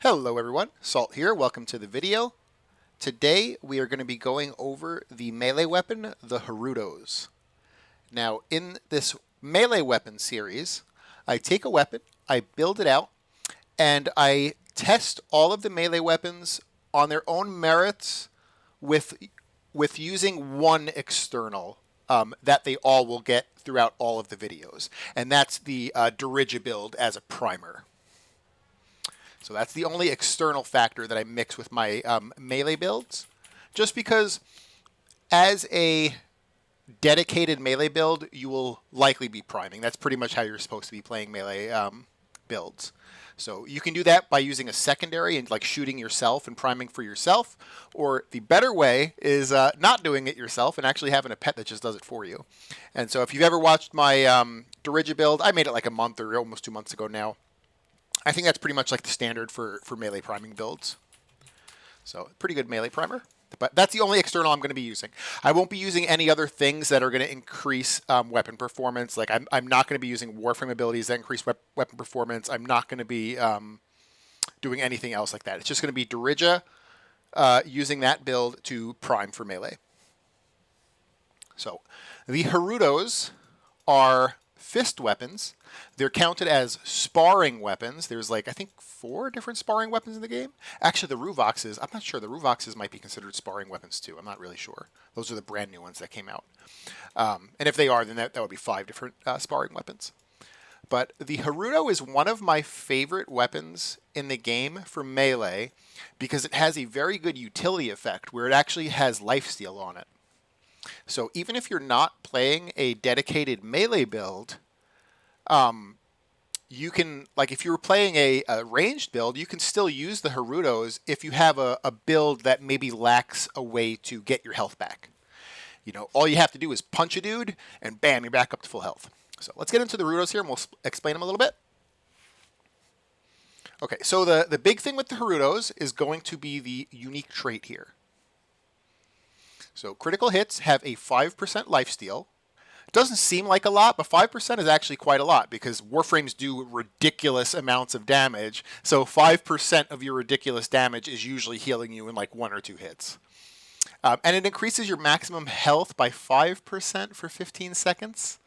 Hello everyone, Salt here. Welcome to the video. Today we are going to be going over the melee weapon, the Hirudos. Now in this melee weapon series, I take a weapon, I build it out, and I test all of the melee weapons on their own merits with using one external that they all will get throughout all of the videos. And that's the Dirija build as a primer. So that's the only external factor that I mix with my melee builds. Just because as a dedicated melee build, you will likely be priming. That's pretty much how you're supposed to be playing melee builds. So you can do that by using a secondary and like shooting yourself and priming for yourself. Or the better way is not doing it yourself and actually having a pet that just does it for you. And so if you've ever watched my Dirija build, I made it like a month or almost 2 months ago now. I think that's pretty much like the standard for melee priming builds. So pretty good melee primer. But that's the only external I'm going to be using. I won't be using any other things that are going to increase weapon performance. Like I'm not going to be using Warframe abilities that increase weapon performance. I'm not going to be doing anything else like that. It's just going to be Dirija using that build to prime for melee. So the Hirudos are fist weapons. They're counted as sparring weapons. There's like, I think 4 different sparring weapons in the game. Actually, the Ruvoxes, I'm not sure. The Ruvoxes might be considered sparring weapons too. I'm not really sure. Those are the brand new ones that came out. And if they are, then that would be 5 different sparring weapons. But the Hirudo is one of my favorite weapons in the game for melee because it has a very good utility effect where it actually has lifesteal on it. So even if you're not playing a dedicated melee build, you can, like if you were playing a ranged build, you can still use the Hirudos if you have a build that maybe lacks a way to get your health back. You know, all you have to do is punch a dude and bam, you're back up to full health. So let's get into the Hirudos here and we'll explain them a little bit. Okay, so the big thing with the Hirudos is going to be the unique trait here. So critical hits have a 5% lifesteal. It doesn't seem like a lot, but 5% is actually quite a lot because Warframes do ridiculous amounts of damage. So 5% of your ridiculous damage is usually healing you in like 1 or 2 hits. And it increases your maximum health by 5% for 15 seconds.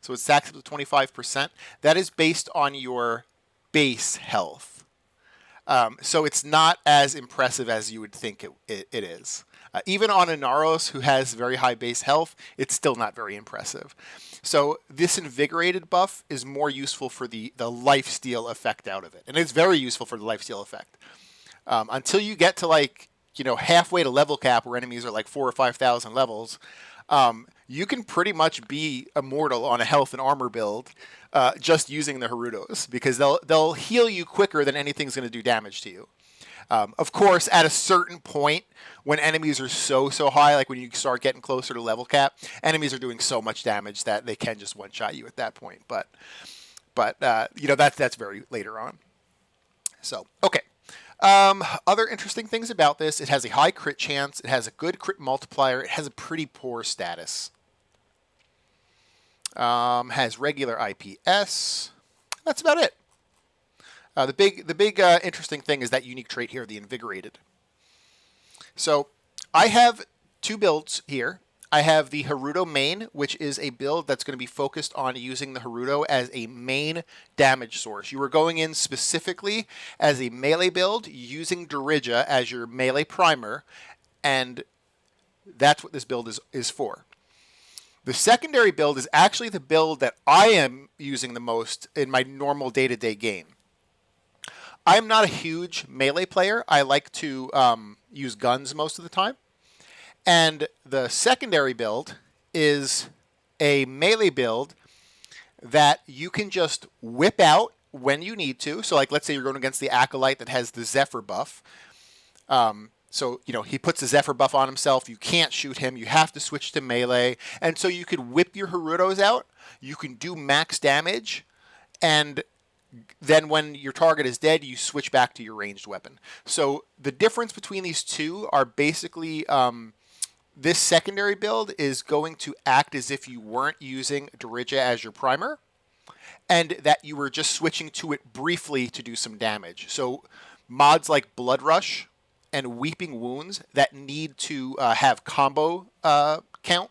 So it stacks up to 25%. That is based on your base health. So it's not as impressive as you would think it is. Even on a Naros who has very high base health, it's still not very impressive. So this invigorated buff is more useful for the lifesteal effect out of it. And it's very useful for the lifesteal effect. Until you get to like, you know, halfway to level cap where enemies are like 4,000 or 5,000 levels, you can pretty much be immortal on a health and armor build just using the Hirudos because they'll heal you quicker than anything's going to do damage to you. Of course, at a certain point, when enemies are so high, like when you start getting closer to level cap, enemies are doing so much damage that they can just one-shot you at that point. But you know, that's very later on. So, okay. Other interesting things about this, it has a high crit chance, it has a good crit multiplier, it has a pretty poor status. Has regular IPS. That's about it. The big interesting thing is that unique trait here, the invigorated. So I have 2 builds here. I have the Hirudo main, which is a build that's going to be focused on using the Hirudo as a main damage source. You are going in specifically as a melee build using Dirija as your melee primer, and that's what this build is for. The secondary build is actually the build that I am using the most in my normal day-to-day game. I'm not a huge melee player. I like to use guns most of the time. And the secondary build is a melee build that you can just whip out when you need to. So like let's say you're going against the Acolyte that has the Zephyr buff. So, you know, he puts the Zephyr buff on himself. You can't shoot him. You have to switch to melee. And so you could whip your Hirudos out. You can do max damage. And then when your target is dead, you switch back to your ranged weapon. So the difference between these two are basically this secondary build is going to act as if you weren't using Dirija as your primer and that you were just switching to it briefly to do some damage. So mods like Blood Rush and Weeping Wounds that need to have combo count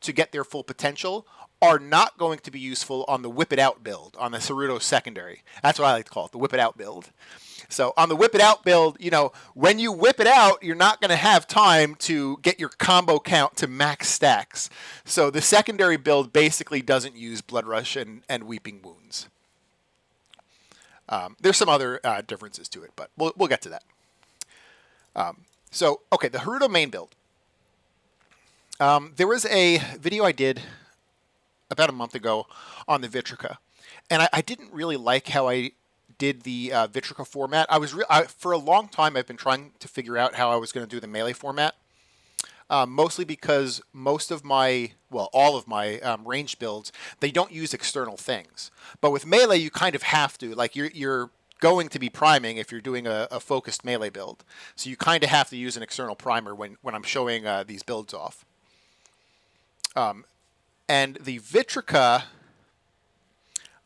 to get their full potential are not going to be useful on the Whip It Out build, on the Hirudo secondary. That's what I like to call it, the Whip It Out build. So on the Whip It Out build, you know, when you whip it out, you're not going to have time to get your combo count to max stacks. So the secondary build basically doesn't use Blood Rush and Weeping Wounds. There's some other differences to it, but we'll get to that. Okay, the Hirudo main build. There was a video I did about a month ago on the Vitrica, and I didn't really like how I did the Vitrica format. For a long time I've been trying to figure out how I was going to do the melee format, mostly because all of my ranged builds, they don't use external things. But with melee, you kind of have to. Like you're going to be priming if you're doing a focused melee build, so you kind of have to use an external primer when I'm showing these builds off. And the Vitrica,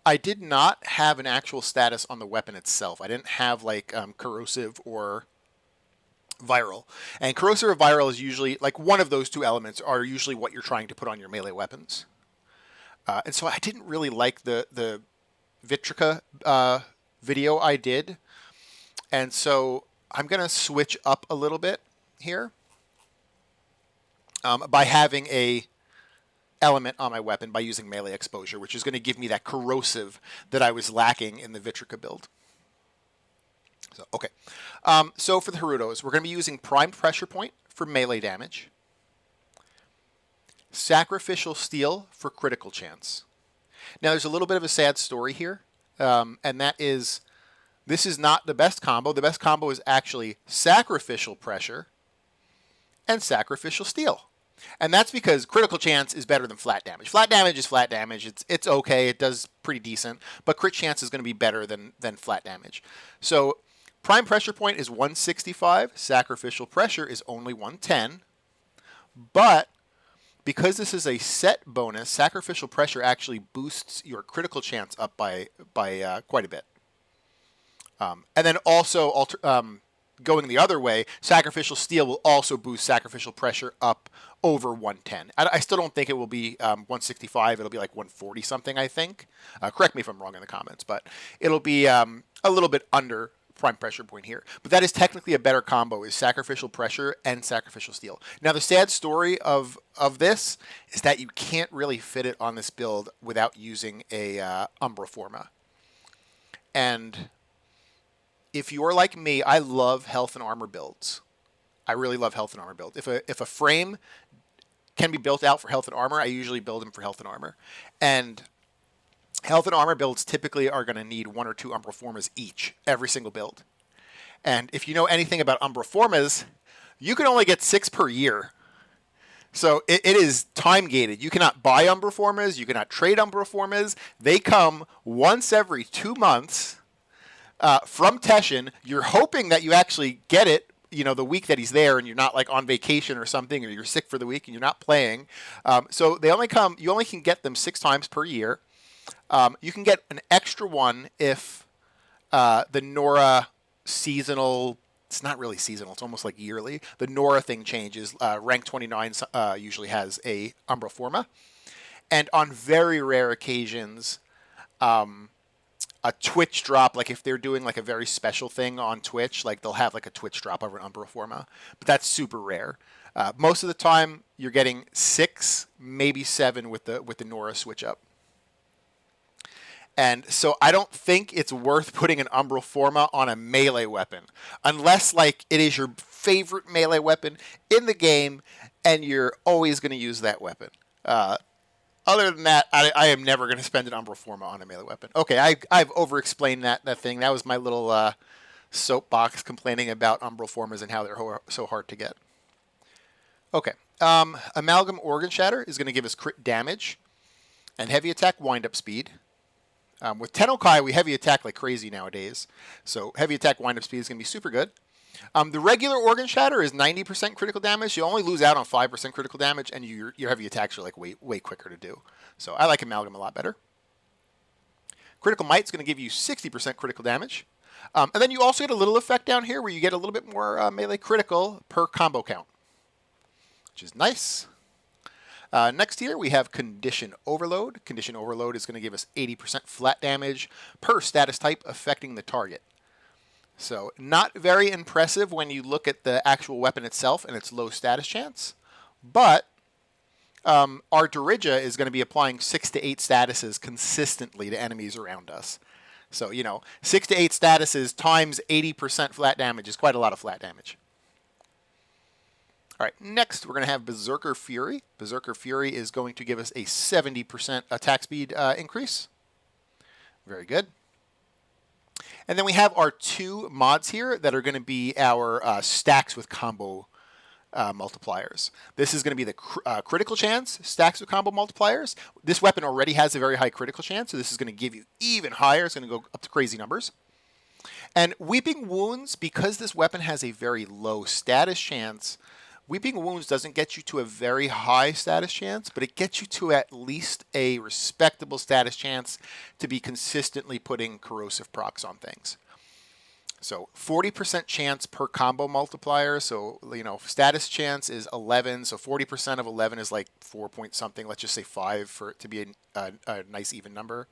I did not have an actual status on the weapon itself. I didn't have like corrosive or viral. And corrosive or viral is usually, like, one of those two elements are usually what you're trying to put on your melee weapons. And so I didn't really like the Vitrica video I did. And so I'm going to switch up a little bit here by having a element on my weapon by using melee exposure, which is going to give me that corrosive that I was lacking in the Vitrica build. So, okay. So for the Hirudos, we're going to be using Primed Pressure Point for melee damage, Sacrificial Steel for critical chance. Now, there's a little bit of a sad story here, and that is, this is not the best combo. The best combo is actually Sacrificial Pressure and Sacrificial Steel. And that's because critical chance is better than flat damage. Flat damage is flat damage. It's okay. It does pretty decent. But crit chance is going to be better than flat damage. So Prime Pressure Point is 165. Sacrificial Pressure is only 110. But because this is a set bonus, Sacrificial Pressure actually boosts your critical chance up by quite a bit. And then also going the other way, Sacrificial Steel will also boost Sacrificial Pressure up over 110. I still don't think it will be 165. It'll be like 140 something, I think. Correct me if I'm wrong in the comments, but it'll be a little bit under Prime Pressure Point here. But that is technically a better combo, is Sacrificial Pressure and Sacrificial Steel. Now, the sad story of this is that you can't really fit it on this build without using a Umbra Forma. And if you're like me, I love health and armor builds. I really love health and armor builds. If a frame can be built out for health and armor, I usually build them for health and armor. And health and armor builds typically are going to need 1 or 2 Umbra Formas each, every single build. And if you know anything about Umbra Formas, you can only get 6 per year. So it is time gated. You cannot buy Umbra Formas. You cannot trade Umbra Formas. They come once every 2 months from Teshin. You're hoping that you actually get it, you know, the week that he's there and you're not like on vacation or something, or you're sick for the week and you're not playing. So they only come, you only can get them 6 times per year. You can get an extra one if the Nora seasonal, it's not really seasonal, it's almost like yearly. The Nora thing changes. Rank 29 usually has a Umbra Forma. And on very rare occasions, a Twitch drop, like if they're doing like a very special thing on Twitch, like they'll have like a Twitch drop of an Umbra Forma, but that's super rare. Most of the time, you're getting 6, maybe 7 with the Nora switch up. And so I don't think it's worth putting an Umbra Forma on a melee weapon, unless like it is your favorite melee weapon in the game, and you're always going to use that weapon. Other than that, I am never going to spend an Umbra Forma on a melee weapon. Okay, I've over-explained that thing. That was my little soapbox complaining about Umbra Formas and how they're so hard to get. Okay, Amalgam Organ Shatter is going to give us crit damage and heavy attack wind-up speed. With Tennokai, we heavy attack like crazy nowadays, so heavy attack wind-up speed is going to be super good. The regular Organ Shatter is 90% critical damage. You only lose out on 5% critical damage, and your heavy attacks are like way quicker to do. So I like Amalgam a lot better. Critical Might is going to give you 60% critical damage. And then you also get a little effect down here where you get a little bit more melee critical per combo count, which is nice. Next here we have Condition Overload. Condition Overload is going to give us 80% flat damage per status type affecting the target. So not very impressive when you look at the actual weapon itself and its low status chance, but our Dirija is going to be applying 6 to 8 statuses consistently to enemies around us. So, 6 to 8 statuses times 80% flat damage is quite a lot of flat damage. All right, next we're going to have Berserker Fury. Berserker Fury is going to give us a 70% attack speed increase. Very good. And then we have our 2 mods here that are going to be our stacks with combo multipliers. This is going to be the critical chance stacks with combo multipliers. This weapon already has a very high critical chance, so this is going to give you even higher. It's going to go up to crazy numbers. And Weeping Wounds, because this weapon has a very low status chance, Weeping Wounds doesn't get you to a very high status chance, but it gets you to at least a respectable status chance to be consistently putting corrosive procs on things. So 40% chance per combo multiplier. So, status chance is 11. So 40% of 11 is like 4 point something. Let's just say 5 for it to be a nice even number.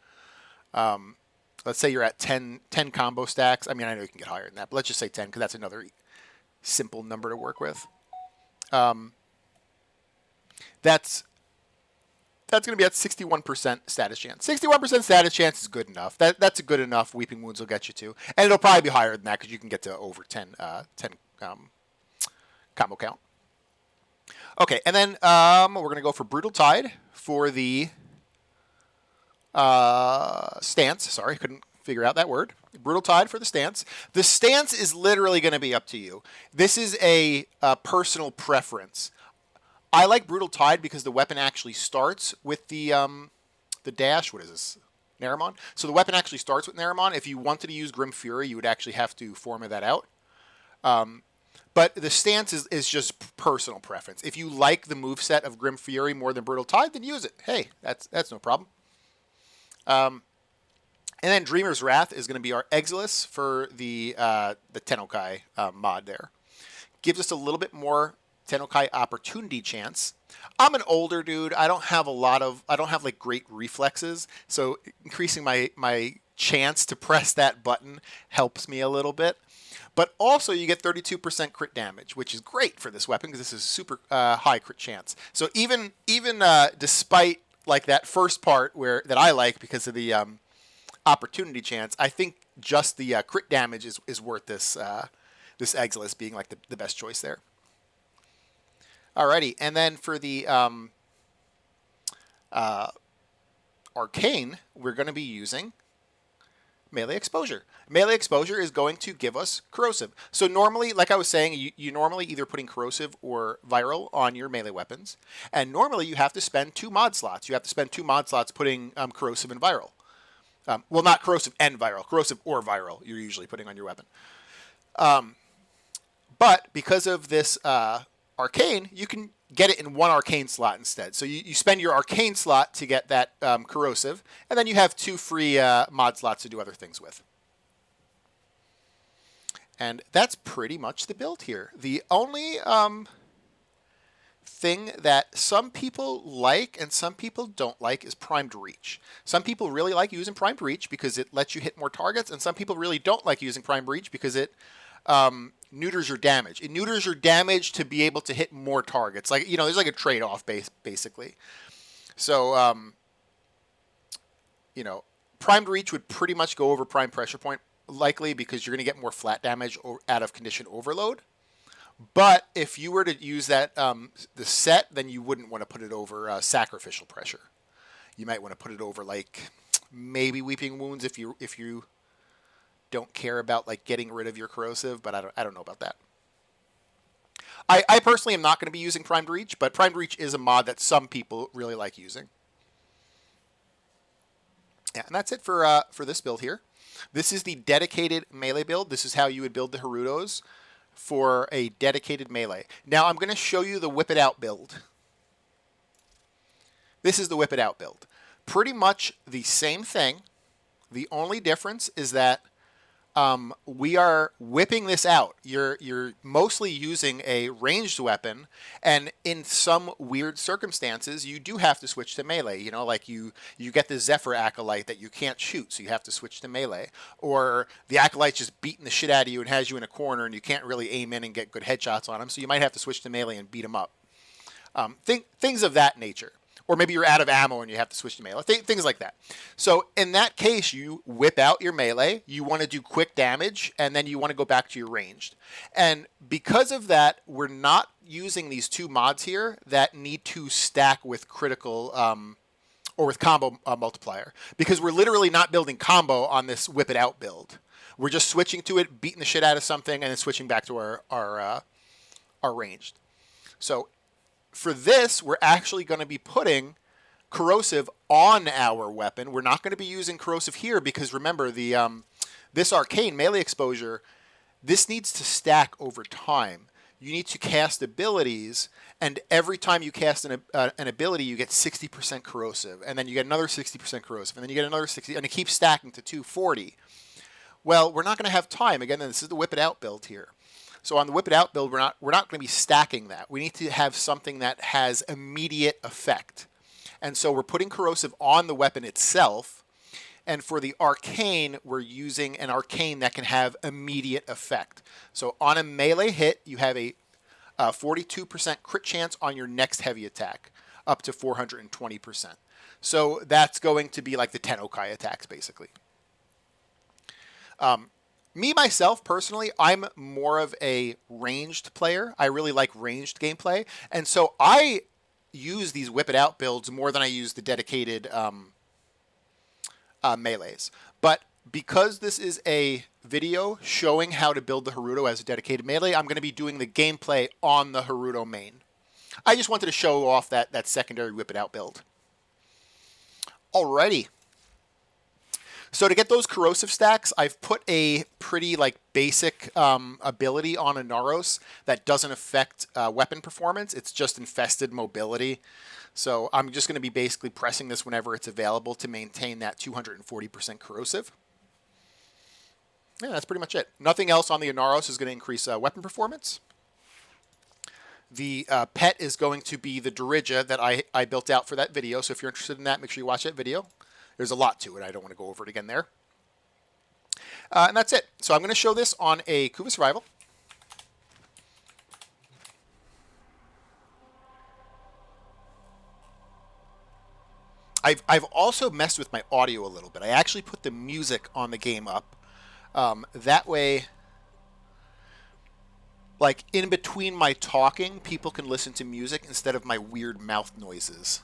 Let's say you're at 10 combo stacks. I mean, I know you can get higher than that, but let's just say 10 because that's another simple number to work with. That's going to be at 61% status chance. 61% status chance is good enough. That's a good enough Weeping Wounds will get you to. And it'll probably be higher than that because you can get to over 10 combo count. Okay, and then we're going to go for Brutal Tide for the stance. Sorry, couldn't figure out that word. Brutal Tide for the stance. The stance is literally going to be up to you. This is a personal preference. I like Brutal Tide because the weapon actually starts with the dash. What is this? Naramon. So the weapon actually starts with Naramon. If you wanted to use Grim Fury, you would actually have to format that out. But the stance is just personal preference. If you like the moveset of Grim Fury more than Brutal Tide, then use it. Hey, that's no problem. And then Dreamer's Wrath is going to be our Exilis for the Tennokai mod there. Gives us a little bit more Tennokai opportunity chance. I'm an older dude. I don't have like great reflexes, so increasing my chance to press that button helps me a little bit. But also you get 32% crit damage, which is great for this weapon because this is super high crit chance. So even despite like that first part that I like because of the opportunity chance, I think just the crit damage is worth this Exilis being like the best choice there. Alrighty, and then for the Arcane, we're going to be using Melee Exposure. Melee Exposure is going to give us Corrosive. So normally, like I was saying, you normally either putting Corrosive or Viral on your melee weapons, and normally you have to spend 2 mod slots. You have to spend 2 mod slots putting Corrosive and Viral. Well, not Corrosive and Viral. Corrosive or Viral you're usually putting on your weapon. But because of this Arcane, you can get it in 1 Arcane slot instead. So you spend your Arcane slot to get that Corrosive, and then you have 2 free mod slots to do other things with. And that's pretty much the build here. The only thing that some people like and some people don't like is Primed Reach. Some people really like using Primed Reach because it lets you hit more targets, and some people really don't like using Primed Reach because it neuters your damage. It neuters your damage to be able to hit more targets. Like, there's like a trade-off basically. So, Primed Reach would pretty much go over Prime Pressure Point likely because you're going to get more flat damage out of Condition Overload. But if you were to use that the set, then you wouldn't want to put it over Sacrificial Pressure. You might want to put it over like maybe Weeping Wounds if you don't care about like getting rid of your Corrosive, but I don't know about that. I personally am not going to be using Primed Reach, but Primed Reach is a mod that some people really like using. Yeah, and that's it for this build here. This is the dedicated melee build. This is how you would build the Hirudos for a dedicated melee. Now I'm going to show you the Whip It Out build. This is the Whip It Out build. Pretty much the same thing. The only difference is that we are whipping this out. You're mostly using a ranged weapon, and in some weird circumstances, you do have to switch to melee. You know, like you get the Zephyr Acolyte that you can't shoot, so you have to switch to melee. Or the Acolyte's just beating the shit out of you and has you in a corner, and you can't really aim in and get good headshots on him, so you might have to switch to melee and beat him up. Things of that nature. Or maybe you're out of ammo and you have to switch to melee. Things like that. So in that case, you whip out your melee. You want to do quick damage, and then you want to go back to your ranged. And because of that, we're not using these two mods here that need to stack with critical or with combo multiplier. Because we're literally not building combo on this whip it out build. We're just switching to it, beating the shit out of something, and then switching back to our ranged. So for this, we're actually going to be putting corrosive on our weapon. We're not going to be using corrosive here because remember, this arcane melee exposure, this needs to stack over time. You need to cast abilities, and every time you cast an ability, you get 60% corrosive, and then you get another 60% corrosive, and then you get another 60, and it keeps stacking to 240. Well, we're not going to have time. Again, this is the whip it out build here. So on the whip it out build, we're not going to be stacking that. We need to have something that has immediate effect. And so we're putting corrosive on the weapon itself. And for the arcane, we're using an arcane that can have immediate effect. So on a melee hit, you have a 42% crit chance on your next heavy attack, up to 420%. So that's going to be like the Tennokai attacks, basically. Me, myself, personally, I'm more of a ranged player. I really like ranged gameplay. And so I use these whip it out builds more than I use the dedicated melees. But because this is a video showing how to build the Hirudo as a dedicated melee, I'm going to be doing the gameplay on the Hirudo main. I just wanted to show off that secondary whip it out build. Alrighty. So to get those corrosive stacks, I've put a pretty basic ability on Inaros that doesn't affect weapon performance. It's just infested mobility. So I'm just going to be basically pressing this whenever it's available to maintain that 240% corrosive. Yeah, that's pretty much it. Nothing else on the Inaros is going to increase weapon performance. The pet is going to be the Dirija that I built out for that video. So if you're interested in that, make sure you watch that video. There's a lot to it. I don't want to go over it again there. And that's it. So I'm going to show this on a Kuva Survival. I've also messed with my audio a little bit. I actually put the music on the game up. That way, in between my talking, people can listen to music instead of my weird mouth noises.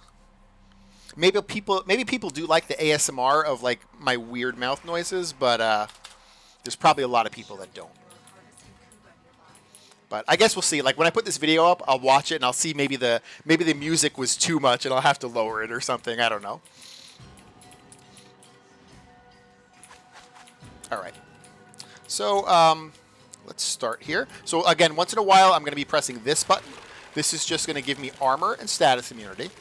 Maybe people do like the ASMR of my weird mouth noises, but there's probably a lot of people that don't. But I guess we'll see. When I put this video up, I'll watch it and I'll see maybe the music was too much and I'll have to lower it or something. I don't know. All right. So let's start here. So again, once in a while, I'm going to be pressing this button. This is just going to give me armor and status immunity.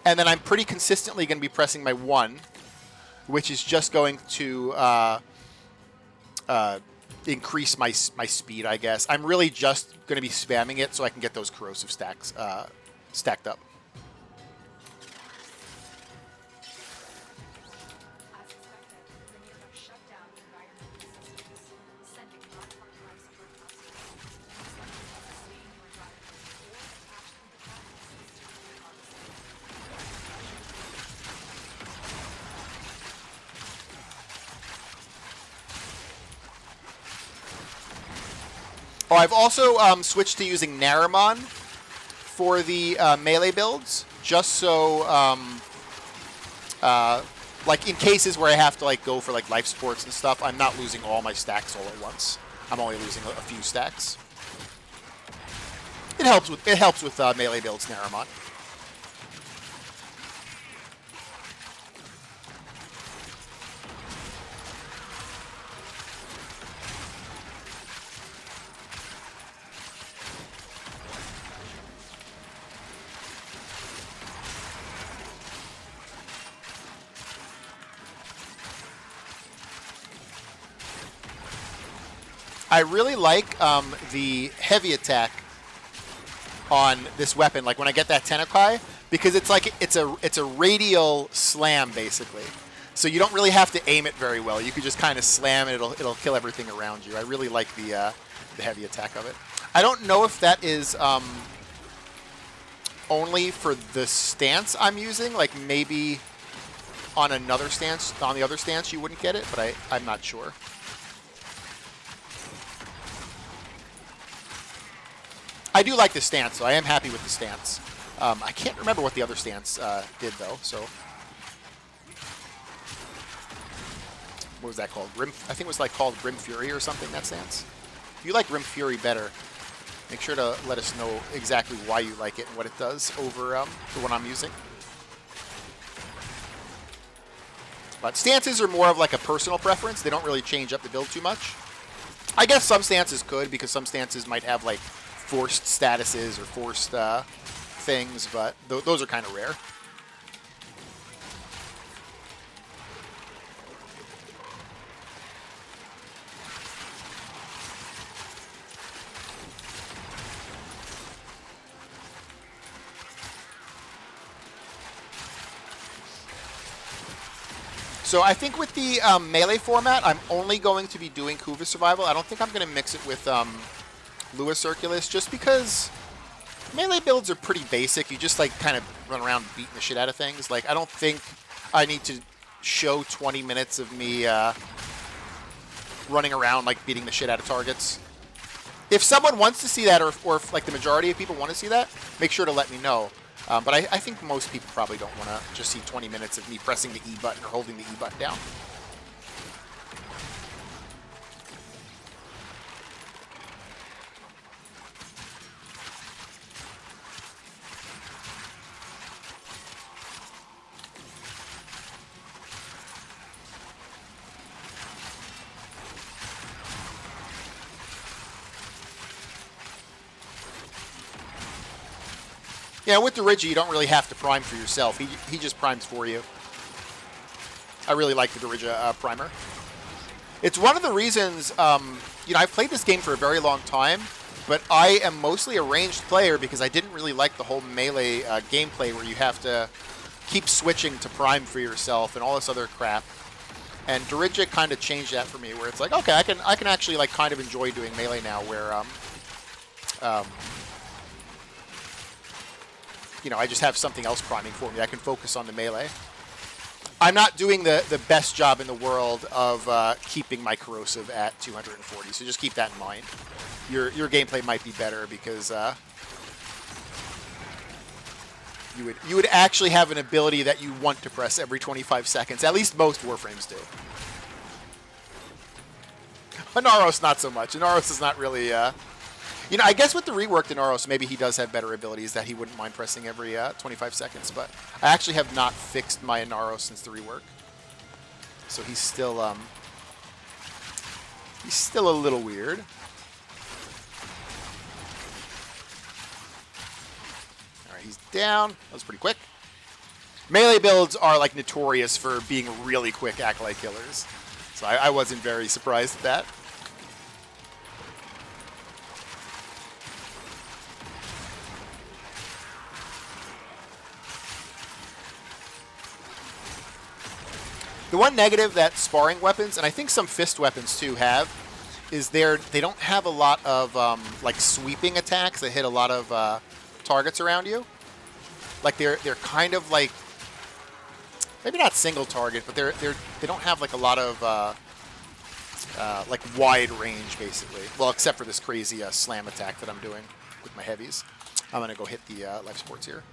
And then I'm pretty consistently going to be pressing my 1, which is just going to increase my speed, I guess. I'm really just going to be spamming it so I can get those corrosive stacks stacked up. Oh, I've also switched to using Naramon for the melee builds, just so, in cases where I have to go for life supports and stuff, I'm not losing all my stacks all at once. I'm only losing a few stacks. It helps with melee builds, Naramon. I really like the heavy attack on this weapon. Like when I get that Tenakai, because it's like it's a radial slam basically. So you don't really have to aim it very well. You could just kind of slam it. It'll kill everything around you. I really like the heavy attack of it. I don't know if that is only for the stance I'm using. Like maybe on another stance, on the other stance, you wouldn't get it, but I'm not sure. I do like the stance, so I am happy with the stance. I can't remember what the other stance did, though, so... What was that called? I think it was like called Grim Fury or something, that stance. If you like Grim Fury better, make sure to let us know exactly why you like it and what it does over the one I'm using. But stances are more of like a personal preference. They don't really change up the build too much. I guess some stances could, because some stances might have like forced statuses or forced things, but those are kind of rare. So I think with the melee format, I'm only going to be doing Kuva Survival. I don't think I'm going to mix it with Lewis Circulus, just because melee builds are pretty basic. You just like kind of run around beating the shit out of things. Like I don't think I need to show 20 minutes of me running around like beating the shit out of targets. If someone wants to see that, or if like the majority of people want to see that, make sure to let me know. But I think most people probably don't want to just see 20 minutes of me pressing the E button or holding the E button down. Yeah, with the Digi, you don't really have to prime for yourself. He just primes for you. I really like the Digi primer. It's one of the reasons, you know, I've played this game for a very long time, but I am mostly a ranged player because I didn't really like the whole melee gameplay where you have to keep switching to prime for yourself and all this other crap. And Digi kind of changed that for me, where it's like, okay, I can actually like kind of enjoy doing melee now, where you know, I just have something else priming for me. I can focus on the melee. I'm not doing the best job in the world of keeping my corrosive at 240, so just keep that in mind. Your gameplay might be better because you would actually have an ability that you want to press every 25 seconds. At least most Warframes do. Inaros, not so much. Inaros is not really... You know, I guess with the reworked Inaros, maybe he does have better abilities that he wouldn't mind pressing every 25 seconds. But I actually have not fixed my Inaros since the rework, so he's still a little weird. All right, he's down. That was pretty quick. Melee builds are like notorious for being really quick acolyte killers, so I wasn't very surprised at that. The one negative that sparring weapons, and I think some fist weapons too have, is they don't have a lot of like sweeping attacks that hit a lot of targets around you. Like they're kind of like, maybe not single target, but they don't have like a lot of like wide range basically. Well, except for this crazy slam attack that I'm doing with my heavies. I'm gonna go hit the life sports here.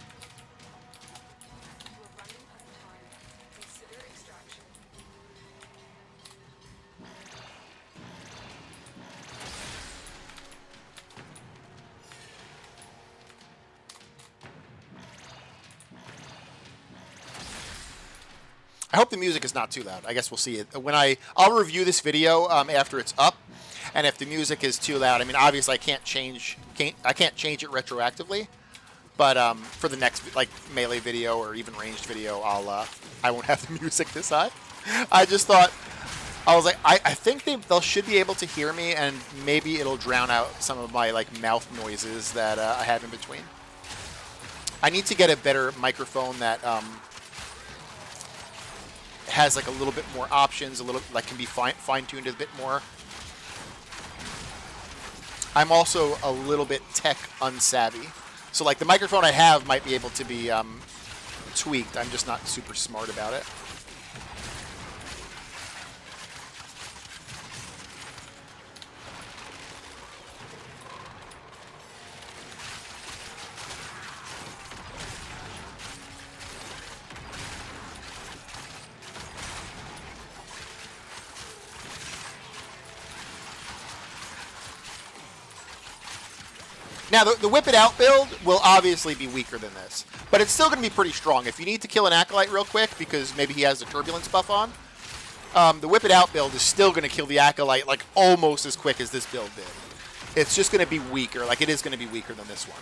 I hope the music is not too loud. I guess we'll see it when I'll review this video after it's up, and if the music is too loud, I mean, obviously I can't change it retroactively, but for the next like melee video or even ranged video, I won't have the music this high. I just thought I was like, I think they'll should be able to hear me, and maybe it'll drown out some of my like mouth noises that I have in between. I need to get a better microphone that has like a little bit more options, a little like can be fine-tuned a bit more. I'm also a little bit tech unsavvy, so like the microphone I have might be able to be tweaked. I'm just not super smart about it. Now, the Whip It Out build will obviously be weaker than this, but it's still going to be pretty strong. If you need to kill an Acolyte real quick because maybe he has the Turbulence buff on, the Whip It Out build is still going to kill the Acolyte like almost as quick as this build did. It's just going to be weaker. Like, it is going to be weaker than this one.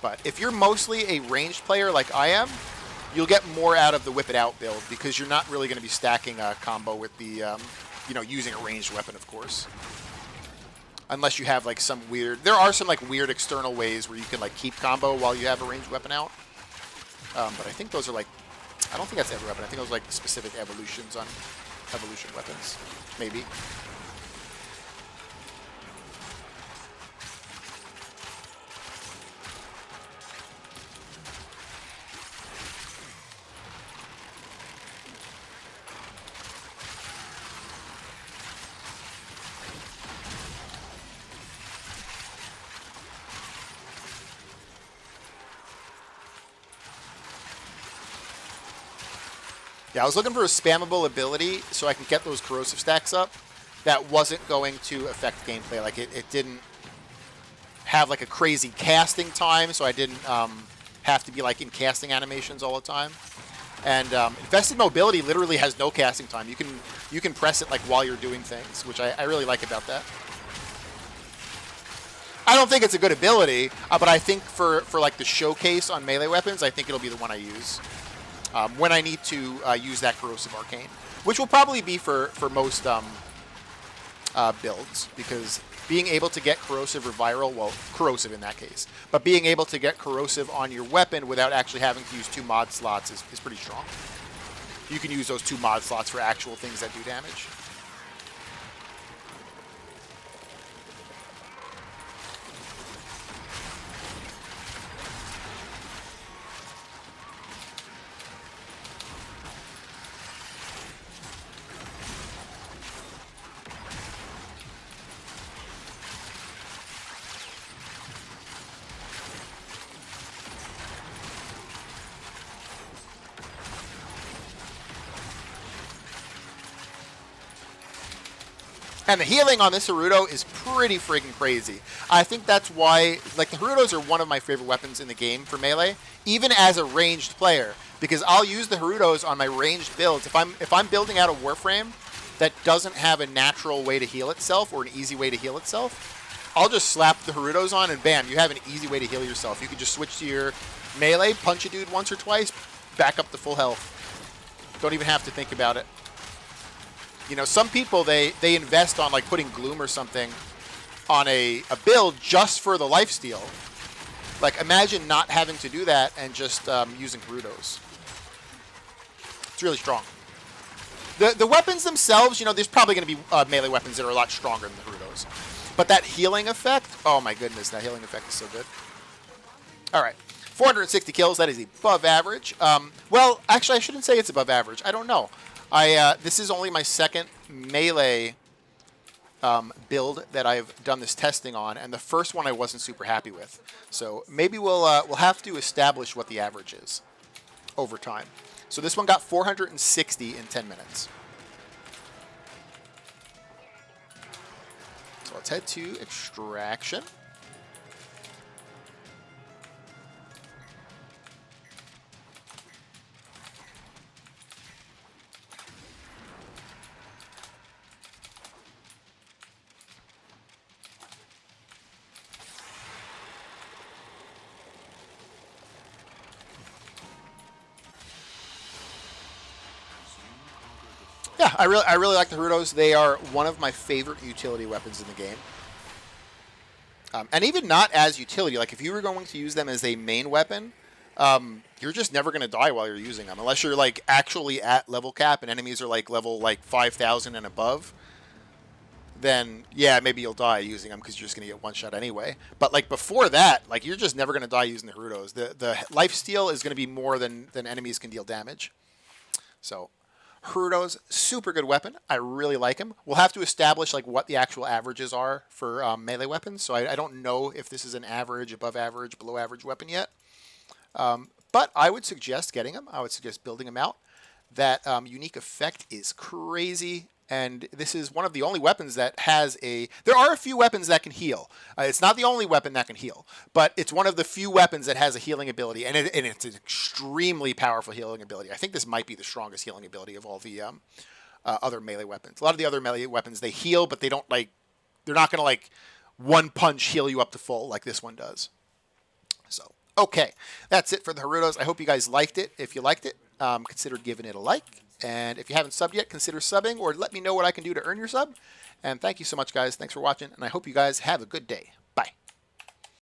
But if you're mostly a ranged player like I am, you'll get more out of the Whip It Out build because you're not really going to be stacking a combo with the, using a ranged weapon, of course. Unless you have like some weird, there are some like weird external ways where you can like keep combo while you have a ranged weapon out. But I think those are like, I don't think that's every weapon. I think those are like specific evolutions on evolution weapons, maybe. Yeah, I was looking for a spammable ability so I can get those corrosive stacks up that wasn't going to affect gameplay. Like, it didn't have, like, a crazy casting time, so I didn't have to be, like, in casting animations all the time. And Infested Mobility literally has no casting time. You can press it, like, while you're doing things, which I really like about that. I don't think it's a good ability, but I think for like, the showcase on melee weapons, I think it'll be the one I use. When I need to use that Corrosive Arcane, which will probably be for most builds, because being able to get Corrosive or Viral, well, Corrosive in that case, but being able to get Corrosive on your weapon without actually having to use 2 mod slots is pretty strong. You can use those 2 mod slots for actual things that do damage. And the healing on this Hirudo is pretty freaking crazy. I think that's why, like, the Hirudos are one of my favorite weapons in the game for melee, even as a ranged player, because I'll use the Hirudos on my ranged builds. If I'm building out a Warframe that doesn't have a natural way to heal itself or an easy way to heal itself, I'll just slap the Hirudos on and bam, you have an easy way to heal yourself. You can just switch to your melee, punch a dude once or twice, back up to full health. Don't even have to think about it. You know, some people, they invest on, like, putting Gloom or something on a build just for the lifesteal. Like, imagine not having to do that and just using Hirudos. It's really strong. The weapons themselves, you know, there's probably going to be melee weapons that are a lot stronger than the Hirudos. But that healing effect, oh my goodness, that healing effect is so good. All right, 460 kills, that is above average. Well, actually, I shouldn't say it's above average. I don't know. This is only my second melee build that I've done this testing on, and the first one I wasn't super happy with. So maybe we'll have to establish what the average is over time. So this one got 460 in 10 minutes. So let's head to Extraction. Yeah, I really like the Hirudos. They are one of my favorite utility weapons in the game. And even not as utility. Like, if you were going to use them as a main weapon, you're just never going to die while you're using them. Unless you're, like, actually at level cap and enemies are, like, level, like, 5,000 and above. Then, yeah, maybe you'll die using them because you're just going to get one shot anyway. But, like, before that, like, you're just never going to die using the Hirudos. The lifesteal is going to be more than enemies can deal damage. So, Hirudo's super good weapon. I really like him. We'll have to establish like what the actual averages are for melee weapons. So I don't know if this is an average, above average, below average weapon yet. But I would suggest getting him. I would suggest building him out. That unique effect is crazy. And this is one of the only weapons that has a... There are a few weapons that can heal. It's not the only weapon that can heal. But it's one of the few weapons that has a healing ability. And it's an extremely powerful healing ability. I think this might be the strongest healing ability of all the other melee weapons. A lot of the other melee weapons, they heal, but they don't like... They're not going to like one punch heal you up to full like this one does. So, okay. That's it for the Hirudos. I hope you guys liked it. If you liked it, consider giving it a like. And if you haven't subbed yet, consider subbing or let me know what I can do to earn your sub. And thank you so much, guys. Thanks for watching, and I hope you guys have a good day.